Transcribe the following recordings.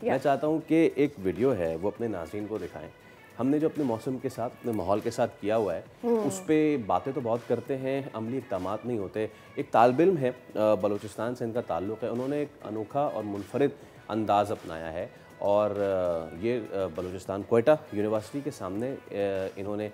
میں چاہتا ہوں کہ ایک ویڈیو ہے وہ اپنے ناظرین کو دکھائیں. ہم نے جو اپنے موسم کے ساتھ اپنے ماحول کے ساتھ کیا ہوا ہے اس پہ باتیں تو بہت کرتے ہیں, عملی اقدامات نہیں ہوتے. ایک طالب علم ہے, بلوچستان سے ان کا تعلق ہے, انہوں نے ایک انوکھا اور منفرد انداز اپنایا ہے اور یہ بلوچستان کوئٹہ یونیورسٹی کے سامنے انہوں نے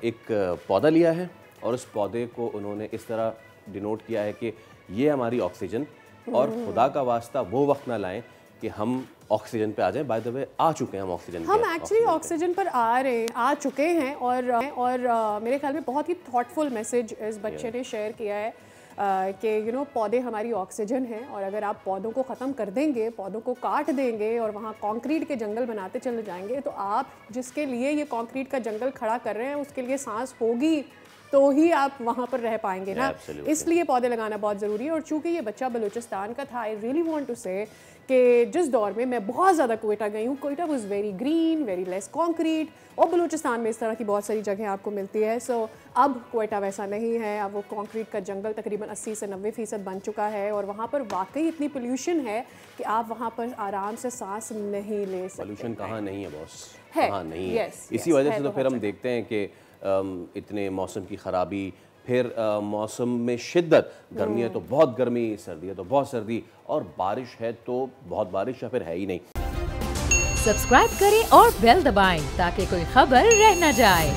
ایک پودا لیا ہے اور اس پودے کو انہوں نے اس طرح ڈینوٹ کیا ہے کہ یہ ہماری آکسیجن, اور خدا کا واسطہ وہ وقت نہ لائیں کہ ہم آکسیجن پہ آ جائیں. بائی دا وے آ چکے ہیں ہم آکسیجن پہ, ہم ایکچولی آکسیجن پر آ چکے ہیں اور میرے خیال میں بہت ہی تھاٹفل میسج اس بچے نے شیئر کیا ہے کہ پودے ہماری آکسیجن ہیں, اور اگر آپ پودوں کو ختم کر دیں گے, پودوں کو کاٹ دیں گے اور وہاں کانکریٹ کے جنگل بناتے چلے جائیں گے, تو آپ جس کے لیے یہ کانکریٹ کا جنگل کھڑا کر رہے ہیں اس کے لیے سانس ہوگی تو ہی آپ وہاں پر رہ پائیں گے نا. اس لیے پودے لگانا بہت ضروری ہے. اور چونکہ یہ بچہ بلوچستان کا تھا, آئی ریئلی وانٹ ٹو سے کہ جس دور میں بہت زیادہ کوئٹہ گئی ہوں, Quetta was very green, very less concrete, اور بلوچستان میں اس طرح کی بہت ساری جگہیں آپ کو ملتی ہے. سو اب کوئٹہ ویسا نہیں ہے, اب وہ کانکریٹ کا جنگل تقریباً 80 سے 90% بن چکا ہے, اور وہاں پر واقعی اتنی پولیوشن ہے کہ آپ وہاں پر آرام سے سانس نہیں لے سکتے. پولیوشن کہاں نہیں ہے باس, کہاں نہیں ہے. Yes, اسی وجہ سے تو پھر ہم دیکھتے ہیں کہ اتنے موسم کی خرابی, پھر موسم میں شدت, گرمی ہے تو بہت گرمی, سردی ہے تو بہت سردی, اور بارش ہے تو بہت بارش, یا پھر ہے ہی نہیں. سبسکرائب کریں اور بیل دبائیں تاکہ کوئی خبر رہ نہ جائے.